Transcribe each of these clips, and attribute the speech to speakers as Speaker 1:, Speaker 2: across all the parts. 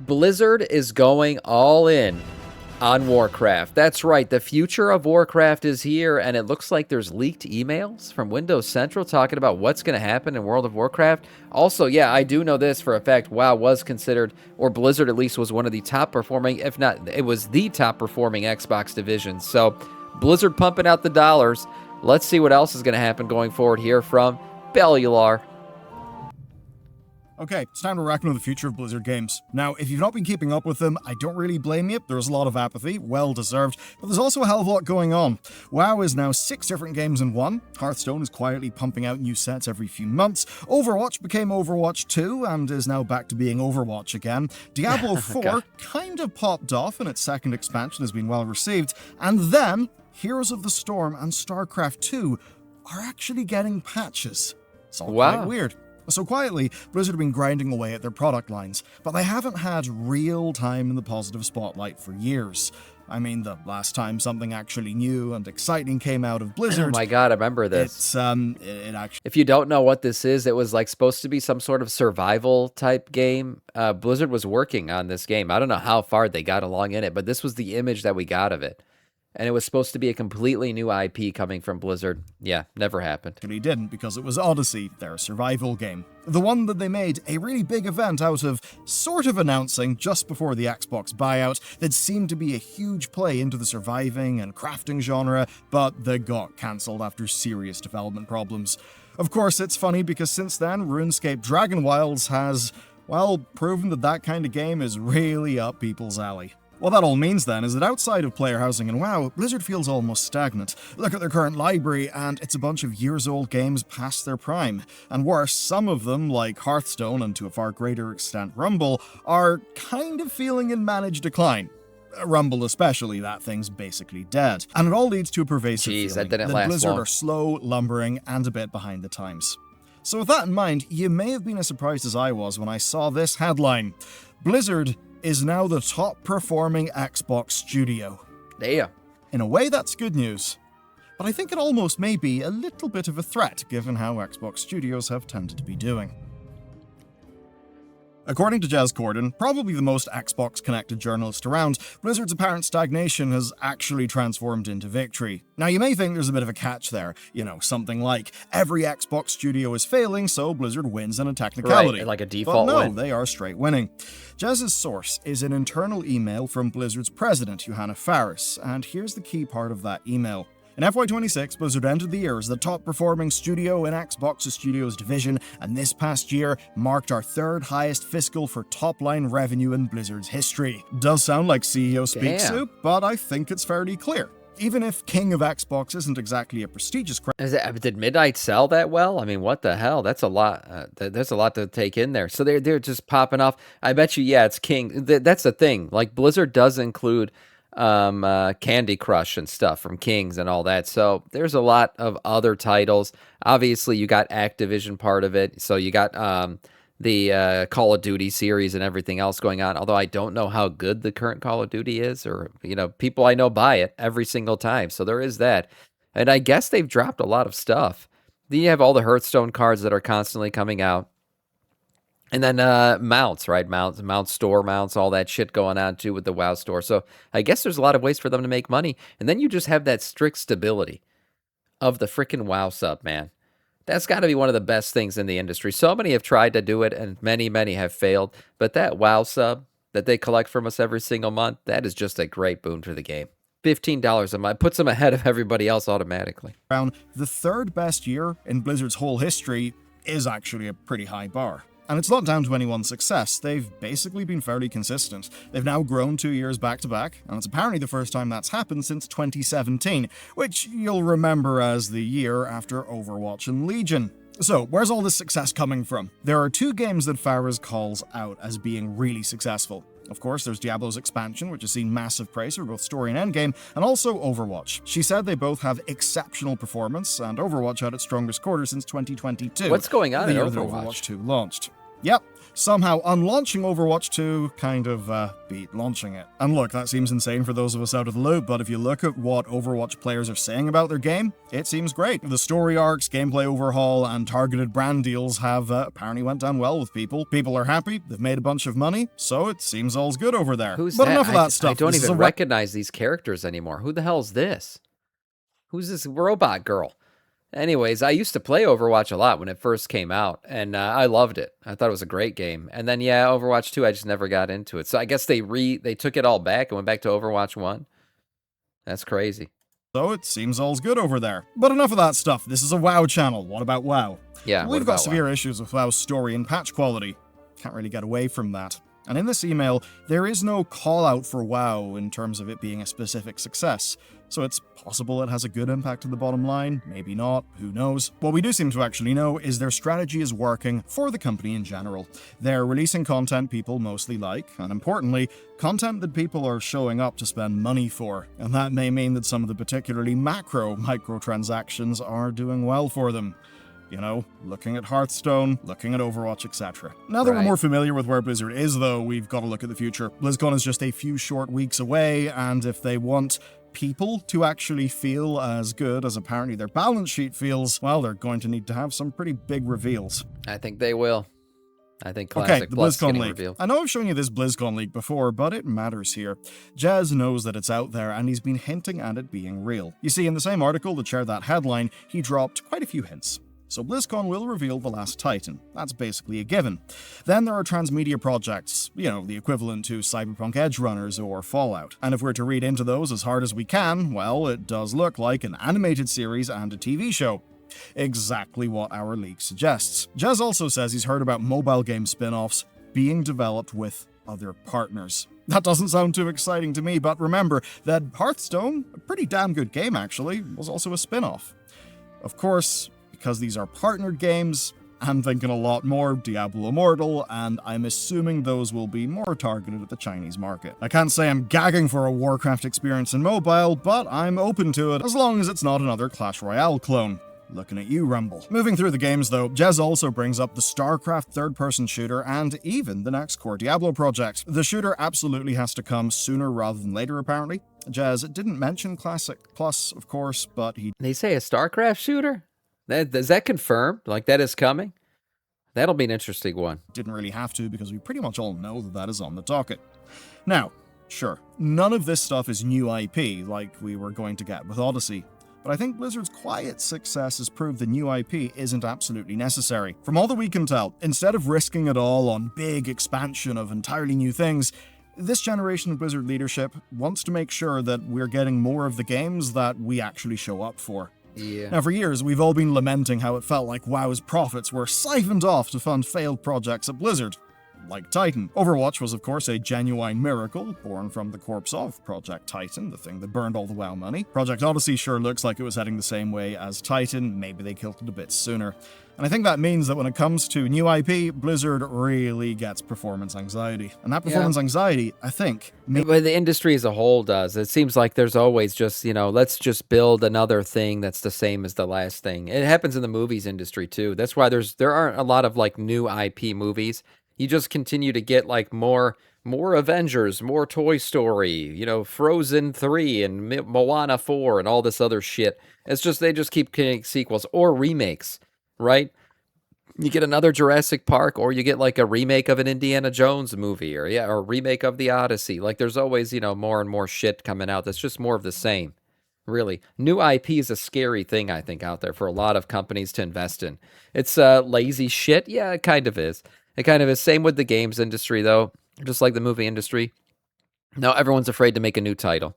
Speaker 1: Blizzard is going all in on Warcraft. That's right, the future of Warcraft is here, and it looks like there's leaked emails from Windows Central talking about what's going to happen in World of Warcraft. Also, yeah, I do know this for a fact. WoW was considered, or Blizzard at least was one of the top performing, if not, it was the top performing Xbox division. So, Blizzard pumping out the dollars. Let's see what else is going to happen going forward here from Bellular.
Speaker 2: Okay, it's time to reckon with the future of Blizzard games. Now, if you've not been keeping up with them, I don't really blame you. There's a lot of apathy, well deserved, but there's also a hell of a lot going on. WoW is now 6 different games in one. Hearthstone is quietly pumping out new sets every few months. Overwatch became Overwatch 2 and is now back to being Overwatch again. Diablo 4 kind of popped off and its second expansion has been well received. And then, Heroes of the Storm and StarCraft 2 are actually getting patches. It's all quite weird. So quietly, Blizzard have been grinding away at their product lines, but they haven't had real time in the positive spotlight for years. I mean, the last time something actually new and exciting came out of Blizzard...
Speaker 1: Oh my god, I remember this.
Speaker 2: It actually...
Speaker 1: If you don't know what this is, it was like supposed to be some sort of survival type game. Blizzard was working on this game. I don't know how far they got along in it, but this was the image that we got of it. And it was supposed to be a completely new IP coming from Blizzard. Yeah, never happened.
Speaker 2: But he didn't, because it was Odyssey, their survival game. The one that they made a really big event out of sort of announcing just before the Xbox buyout that seemed to be a huge play into the surviving and crafting genre, but that got cancelled after serious development problems. Of course, it's funny because since then, RuneScape Dragon Wilds has, well, proven that that kind of game is really up people's alley. What that all means then is that outside of player housing and WoW, Blizzard feels almost stagnant. Look at their current library and it's a bunch of years-old games past their prime. And worse, some of them, like Hearthstone and to a far greater extent Rumble, are kind of feeling in managed decline. Rumble especially, that thing's basically dead. And it all leads to a pervasive feeling that Blizzard are slow, lumbering, and a bit behind the times. So with that in mind, you may have been as surprised as I was when I saw this headline. Blizzard is now the top-performing Xbox studio.
Speaker 1: Damn.
Speaker 2: In a way, that's good news. But I think it almost may be a little bit of a threat, given how Xbox studios have tended to be doing. According to Jez Corden, probably the most Xbox-connected journalist around, Blizzard's apparent stagnation has actually transformed into victory. Now, you may think there's a bit of a catch there. You know, something like, every Xbox studio is failing, so Blizzard wins in a technicality.
Speaker 1: Right, like a default
Speaker 2: but no,
Speaker 1: win.
Speaker 2: they are straight winning. Jez's source is an internal email from Blizzard's president, Johanna Faris, and here's the key part of that email. In FY26, Blizzard entered the year as the top-performing studio in Xbox's Studios division, and this past year marked our third highest fiscal for top-line revenue in Blizzard's history. Does sound like CEO speak soup, but I think it's fairly clear. Even if King of Xbox isn't exactly a prestigious crown.
Speaker 1: Did Midnight sell that well? I mean, what the hell? That's a lot. There's a lot to take in there. So they're just popping off. I bet you, yeah, it's King. That's the thing. Like, Blizzard does include Candy Crush and stuff from Kings and all that. So there's a lot of other titles. Obviously, you got Activision part of it. So you got the Call of Duty series and everything else going on. Although I don't know how good the current Call of Duty is, or, you know, people I know buy it every single time. So there is that. And I guess they've dropped a lot of stuff. Then you have all the Hearthstone cards that are constantly coming out. And then mounts, right? Mount store mounts, all that shit going on too with the WoW store. So I guess there's a lot of ways for them to make money. And then you just have that strict stability of the freaking WoW sub, man. That's got to be one of the best things in the industry. So many have tried to do it, and many, many have failed. But that WoW sub that they collect from us every single month, that is just a great boon for the game. $15 a month puts them ahead of everybody else automatically.
Speaker 2: Around the third best year in Blizzard's whole history is actually a pretty high bar. And it's not down to anyone's success. They've basically been fairly consistent. They've now grown 2 years back-to-back, and it's apparently the first time that's happened since 2017, which you'll remember as the year after Overwatch and Legion. So, where's all this success coming from? There are 2 games that Faris calls out as being really successful. Of course, there's Diablo's expansion, which has seen massive praise for both story and endgame, and also Overwatch. She said they both have exceptional performance, and Overwatch had its strongest quarter since 2022.
Speaker 1: What's going on in
Speaker 2: the year
Speaker 1: Overwatch?
Speaker 2: that Overwatch 2 launched. Yep, somehow unlaunching Overwatch 2 kind of beat launching it. And look, that seems insane for those of us out of the loop, but if you look at what Overwatch players are saying about their game, it seems great. The story arcs, gameplay overhaul, and targeted brand deals have apparently went down well with people. People are happy, they've made a bunch of money, so it seems all's good over there.
Speaker 1: Who's
Speaker 2: but
Speaker 1: that?
Speaker 2: enough of that stuff.
Speaker 1: I don't even recognize these characters anymore. Who the hell is this? Who's this robot girl? Anyways, I used to play Overwatch a lot when it first came out, and I loved it. I thought it was a great game. And then, yeah, Overwatch 2, I just never got into it. So I guess they took it all back and went back to Overwatch 1. That's crazy.
Speaker 2: So it seems all's good over there. But enough of that stuff. This is a WoW channel. What about WoW?
Speaker 1: Yeah,
Speaker 2: We've got severe issues with WoW's story and patch quality. Can't really get away from that. And in this email, there is no call out for WoW in terms of it being a specific success. So it's possible it has a good impact on the bottom line, maybe not, who knows. What we do seem to actually know is their strategy is working for the company in general. They're releasing content people mostly like, and importantly, content that people are showing up to spend money for. And that may mean that some of the particularly macro microtransactions are doing well for them. You know, looking at Hearthstone, looking at Overwatch, etc. Now that we're more familiar with where Blizzard is, though, we've got to look at the future. BlizzCon is just a few short weeks away, and if they want people to actually feel as good as apparently their balance sheet feels, well, they're going to need to have some pretty big reveals.
Speaker 1: I think they will. I think Classic
Speaker 2: the
Speaker 1: Plus
Speaker 2: BlizzCon leak.
Speaker 1: Revealed.
Speaker 2: I know I've shown you this BlizzCon leak before, but it matters here. Jez knows that it's out there, and he's been hinting at it being real. You see, in the same article that shared that headline, he dropped quite a few hints. So BlizzCon will reveal The Last Titan. That's basically a given. Then there are transmedia projects, you know, the equivalent to Cyberpunk Edgerunners or Fallout. And if we're to read into those as hard as we can, well, it does look like an animated series and a TV show. Exactly what our leak suggests. Jez also says he's heard about mobile game spin-offs being developed with other partners. That doesn't sound too exciting to me, but remember that Hearthstone, a pretty damn good game actually, was also a spin-off. Of course, because these are partnered games, I'm thinking a lot more Diablo Immortal, and I'm assuming those will be more targeted at the Chinese market. I can't say I'm gagging for a Warcraft experience in mobile, but I'm open to it as long as it's not another Clash Royale clone. Looking at you, Rumble. Moving through the games though, Jez also brings up the StarCraft third-person shooter and even the next core Diablo project. The shooter absolutely has to come sooner rather than later apparently. Jez didn't mention Classic Plus, of course, but
Speaker 1: They say a StarCraft shooter? Is that confirmed? Like that is coming? That'll be an interesting one.
Speaker 2: Didn't really have to because we pretty much all know that that is on the docket. Now, sure, none of this stuff is new IP like we were going to get with Odyssey. But I think Blizzard's quiet success has proved that new IP isn't absolutely necessary. From all that we can tell, instead of risking it all on big expansion of entirely new things, this generation of Blizzard leadership wants to make sure that we're getting more of the games that we actually show up for.
Speaker 1: Yeah.
Speaker 2: Now, for years, we've all been lamenting how it felt like WoW's profits were siphoned off to fund failed projects at Blizzard. Like Titan. Overwatch was, of course, a genuine miracle, born from the corpse of Project Titan, the thing that burned all the WoW money. Project Odyssey sure looks like it was heading the same way as Titan, maybe they killed it a bit sooner. And I think that means that when it comes to new IP, Blizzard really gets performance anxiety. And that performance anxiety, I think...
Speaker 1: But the industry as a whole does. It seems like there's always just, let's just build another thing that's the same as the last thing. It happens in the movies industry, too. That's why there aren't a lot of, new IP movies. You just continue to get more Avengers, more Toy Story, Frozen 3 and Moana 4 and all this other shit. It's just they just keep getting sequels or remakes, right? You get another Jurassic Park, or you get a remake of an Indiana Jones movie, or a remake of the Odyssey. There's always more and more shit coming out that's just more of the same. Really, new IP is a scary thing, I think, out there for a lot of companies to invest in. It's lazy shit. Yeah, it kind of is. It kind of is. Same with the games industry, though. Just like the movie industry. Now, everyone's afraid to make a new title.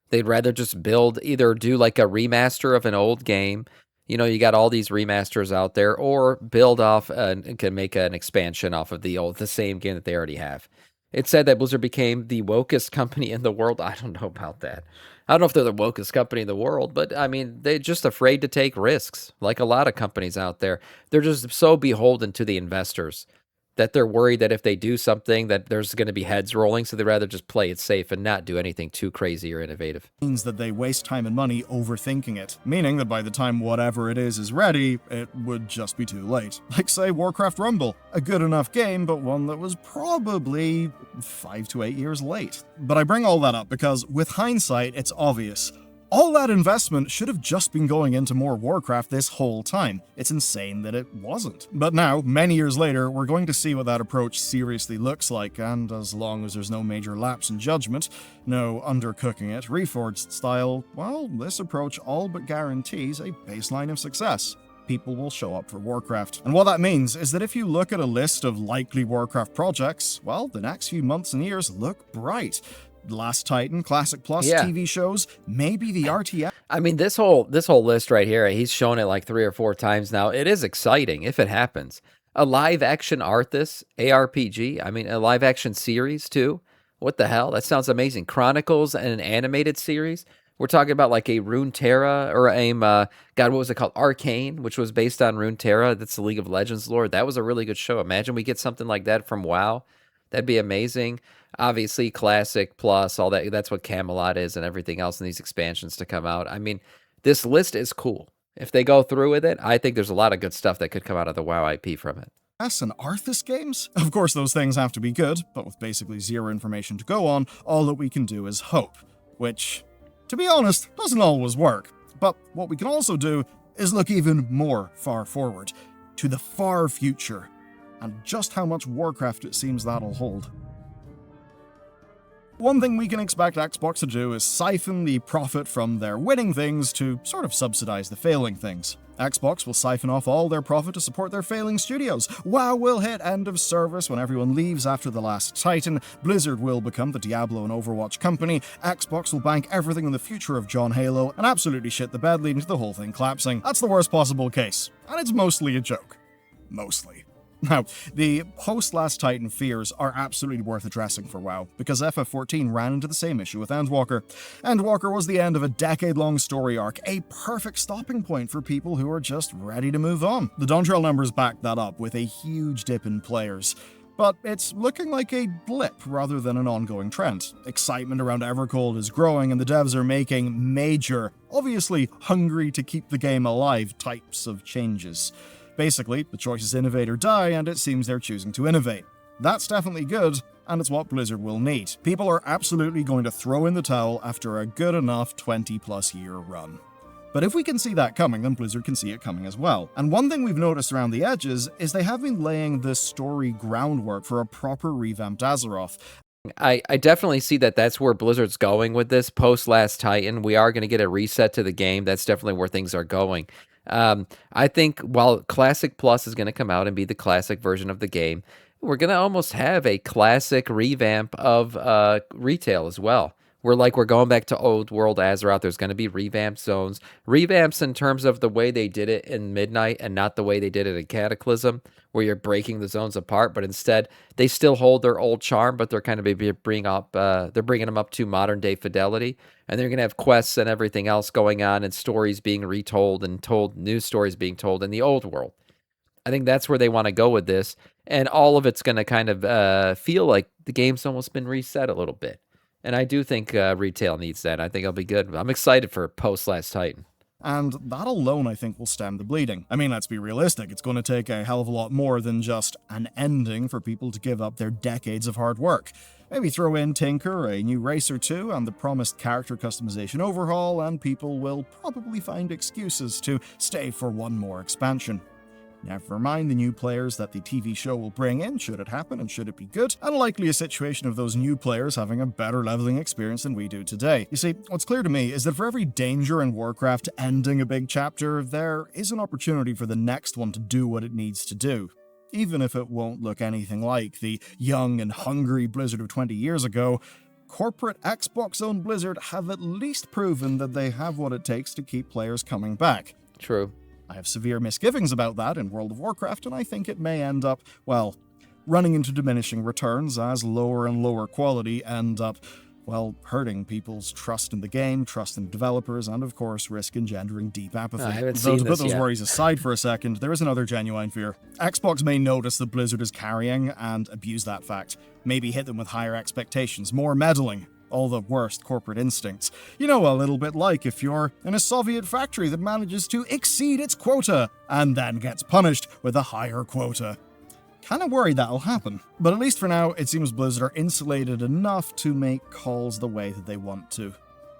Speaker 1: They'd rather just either do a remaster of an old game. You got all these remasters out there, or build off and can make an expansion off of the same game that they already have. It said that Blizzard became the wokest company in the world. I don't know about that. I don't know if they're the wokest company in the world, but I mean, they're just afraid to take risks, like a lot of companies out there. They're just so beholden to the investors that they're worried that if they do something that there's going to be heads rolling, so they'd rather just play it safe and not do anything too crazy or innovative.
Speaker 2: Means that they waste time and money overthinking it, meaning that by the time whatever it is ready, it would just be too late. Like, say, Warcraft Rumble, a good enough game, but one that was probably 5 to 8 years late. But I bring all that up because, with hindsight, it's obvious. All that investment should have just been going into more Warcraft this whole time. It's insane that it wasn't. But now, many years later, we're going to see what that approach seriously looks like, and as long as there's no major lapse in judgment, no undercooking it, Reforged style, well, this approach all but guarantees a baseline of success. People will show up for Warcraft. And what that means is that if you look at a list of likely Warcraft projects, well, the next few months and years look bright. Last Titan, Classic Plus, TV shows, maybe the RTS.
Speaker 1: I mean, this whole list right here, he's shown it like 3 or 4 times now. It is exciting if it happens. A live action Arthas ARPG. I mean, a live action series too. What the hell? That sounds amazing. Chronicles and an animated series. We're talking about like a Runeterra or God, what was it called? Arcane, which was based on Runeterra. That's the League of Legends lore. That was a really good show. Imagine we get something like that from WoW. That'd be amazing. Obviously, Classic Plus, all that. That's what Camelot is and everything else in these expansions to come out. I mean, this list is cool. If they go through with it, I think there's a lot of good stuff that could come out of the WoW IP from it.
Speaker 2: And Arthas games? Of course, those things have to be good, but with basically zero information to go on, all that we can do is hope. Which, to be honest, doesn't always work. But what we can also do is look even more far forward, to the far future, and just how much Warcraft it seems that'll hold. One thing we can expect Xbox to do is siphon the profit from their winning things to sort of subsidize the failing things. Xbox will siphon off all their profit to support their failing studios. WoW will hit end of service when everyone leaves after The Last Titan. Blizzard will become the Diablo and Overwatch company. Xbox will bank everything on the future of John Halo and absolutely shit the bed, leading to the whole thing collapsing. That's the worst possible case. And it's mostly a joke. Mostly. Now, the post-Last Titan fears are absolutely worth addressing for WoW, because FF14 ran into the same issue with Endwalker. Endwalker was the end of a decade-long story arc, a perfect stopping point for people who are just ready to move on. The Dawntrail numbers back that up with a huge dip in players. But it's looking like a blip rather than an ongoing trend. Excitement around Evercold is growing and the devs are making major, obviously hungry to keep the game alive types of changes. Basically, the choice is innovate or die, and it seems they're choosing to innovate. That's definitely good, and it's what Blizzard will need. People are absolutely going to throw in the towel after a good enough 20-plus year run. But if we can see that coming, then Blizzard can see it coming as well. And one thing we've noticed around the edges is they have been laying the story groundwork for a proper revamped Azeroth.
Speaker 1: I definitely see that that's where Blizzard's going with this. Post-Last Titan, we are going to get a reset to the game. That's definitely where things are going. I think while Classic Plus is going to come out and be the classic version of the game, we're going to almost have a classic revamp of retail as well. We're going back to old world Azeroth. There's going to be revamped zones. Revamps in terms of the way they did it in Midnight and not the way they did it in Cataclysm, where you're breaking the zones apart, but instead they still hold their old charm, but they're kind of they're bringing them up to modern day fidelity. And they're going to have quests and everything else going on and stories being retold and new stories being told in the old world. I think that's where they want to go with this. And all of it's going to kind of feel like the game's almost been reset a little bit. And I do think retail needs that. I think it'll be good. I'm excited for post-Last Titan.
Speaker 2: And that alone, I think, will stem the bleeding. I mean, let's be realistic. It's going to take a hell of a lot more than just an ending for people to give up their decades of hard work. Maybe throw in Tinker, a new race or two, and the promised character customization overhaul, and people will probably find excuses to stay for one more expansion. Never mind the new players that the TV show will bring in, should it happen and should it be good, and likely a situation of those new players having a better leveling experience than we do today. You see, what's clear to me is that for every danger in Warcraft ending a big chapter, there is an opportunity for the next one to do what it needs to do. Even if it won't look anything like the young and hungry Blizzard of 20 years ago, corporate Xbox-owned Blizzard have at least proven that they have what it takes to keep players coming back.
Speaker 1: True.
Speaker 2: I have severe misgivings about that in World of Warcraft, and I think it may end up, well, running into diminishing returns as lower and lower quality end up well, hurting people's trust in the game, trust in developers, and of course, risk engendering deep apathy.
Speaker 1: I haven't
Speaker 2: Though
Speaker 1: seen
Speaker 2: to put
Speaker 1: this
Speaker 2: those
Speaker 1: yet.
Speaker 2: worries aside for a second, there is another genuine fear. Xbox may notice that Blizzard is carrying and abuse that fact. Maybe hit them with higher expectations, more meddling, all the worst corporate instincts. You know, a little bit like if you're in a Soviet factory that manages to exceed its quota and then gets punished with a higher quota. Kinda worried that'll happen. But at least for now, it seems Blizzard are insulated enough to make calls the way that they want to.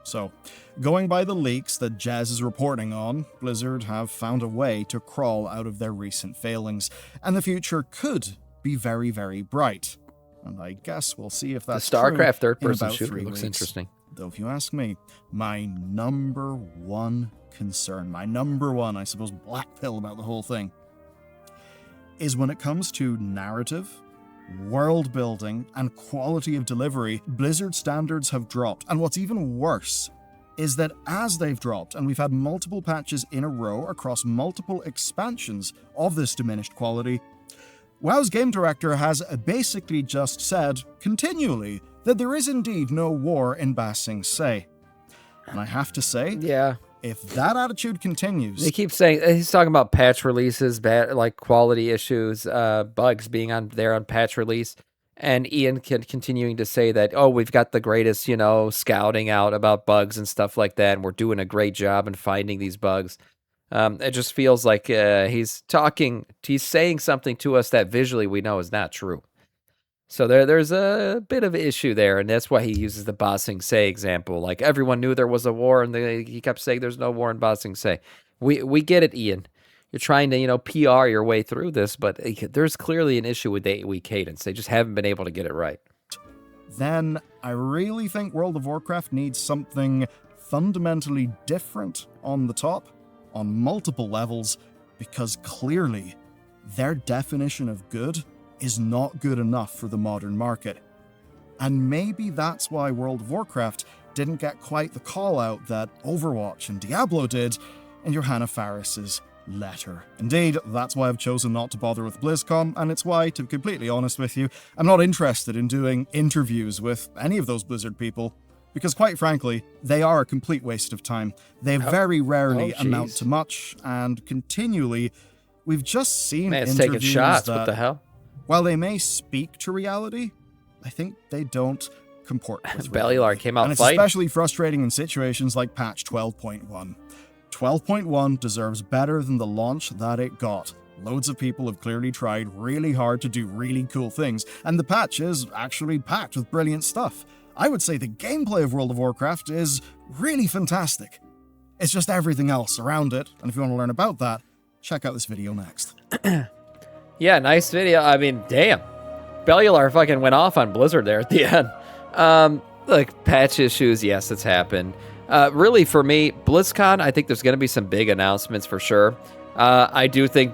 Speaker 2: So, going by the leaks that Jez is reporting on, Blizzard have found a way to crawl out of their recent failings, and the future could be very, very bright. And I guess we'll see if that's
Speaker 1: The StarCraft
Speaker 2: true in
Speaker 1: third-person
Speaker 2: about
Speaker 1: shooter
Speaker 2: 3
Speaker 1: looks
Speaker 2: weeks.
Speaker 1: interesting.
Speaker 2: Though if you ask me, my number one concern, my number one, I suppose, black pill about the whole thing, is when it comes to narrative, world building, and quality of delivery, Blizzard standards have dropped. And what's even worse is that as they've dropped, and we've had multiple patches in a row across multiple expansions of this diminished quality, WoW's game director has basically just said, continually, that there is indeed no war in Ba Sing Se. And I have to say,
Speaker 1: Yeah.
Speaker 2: if that attitude continues,
Speaker 1: They keep saying he's talking about patch releases, bad like quality issues, bugs being on there on patch release, and Ian continuing to say that we've got the greatest scouting out about bugs and stuff like that, and we're doing a great job in finding these bugs. It just feels like he's saying something to us that visually we know is not true. So there's a bit of an issue there, and that's why he uses the Ba Sing Se example. Like, everyone knew there was a war, and he kept saying there's no war in Ba Sing Se. We get it, Ian. You're trying to, PR your way through this, but there's clearly an issue with the 8-week cadence. They just haven't been able to get it right.
Speaker 2: then I really think World of Warcraft needs something fundamentally different on the top, on multiple levels, because clearly their definition of good is not good enough for the modern market. And maybe that's why World of Warcraft didn't get quite the call out that Overwatch and Diablo did in Johanna Faris's letter. Indeed, that's why I've chosen not to bother with BlizzCon, and it's why, to be completely honest with you, I'm not interested in doing interviews with any of those Blizzard people, because quite frankly, they are a complete waste of time. They very rarely amount to much, and continually, we've just seen
Speaker 1: Man, it's
Speaker 2: interviews
Speaker 1: taking shots.
Speaker 2: that,
Speaker 1: What the hell?
Speaker 2: while they may speak to reality, I think they don't comport with reality.
Speaker 1: Bellular came out
Speaker 2: And it's
Speaker 1: fighting.
Speaker 2: especially frustrating in situations like patch 12.1. 12.1 deserves better than the launch that it got. Loads of people have clearly tried really hard to do really cool things, and the patch is actually packed with brilliant stuff. I would say the gameplay of World of Warcraft is really fantastic. It's just everything else around it, and if you want to learn about that, check out this video next.
Speaker 1: Yeah, nice video. I mean, damn. Bellular fucking went off on Blizzard there at the end. Like, patch issues, yes, it's happened. Really, for me, BlizzCon, I think there's going to be some big announcements for sure. I do think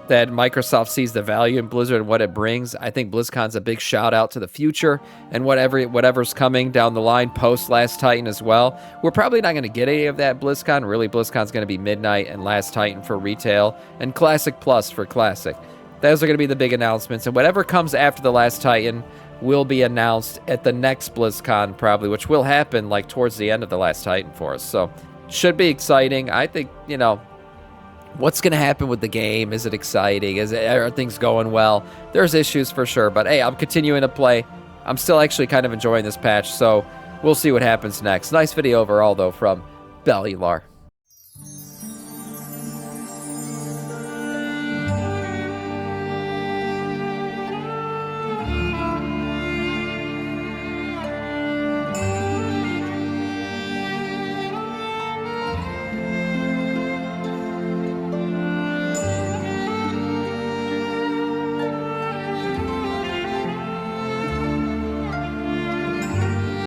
Speaker 1: that Microsoft sees the value in Blizzard and what it brings. I think BlizzCon's a big shout out to the future and whatever's coming down the line post Last Titan as well. We're probably not going to get any of that at BlizzCon. Really, BlizzCon's going to be Midnight and Last Titan for retail and Classic Plus for Classic. Those are going to be the big announcements, and whatever comes after the Last Titan will be announced at the next BlizzCon probably, which will happen like towards the end of the Last Titan for us. So should be exciting. I think, what's going to happen with the game? Is it exciting? Are things going well? There's issues for sure, but hey, I'm continuing to play. I'm still actually kind of enjoying this patch, so we'll see what happens next. Nice video overall, though, from Bellular.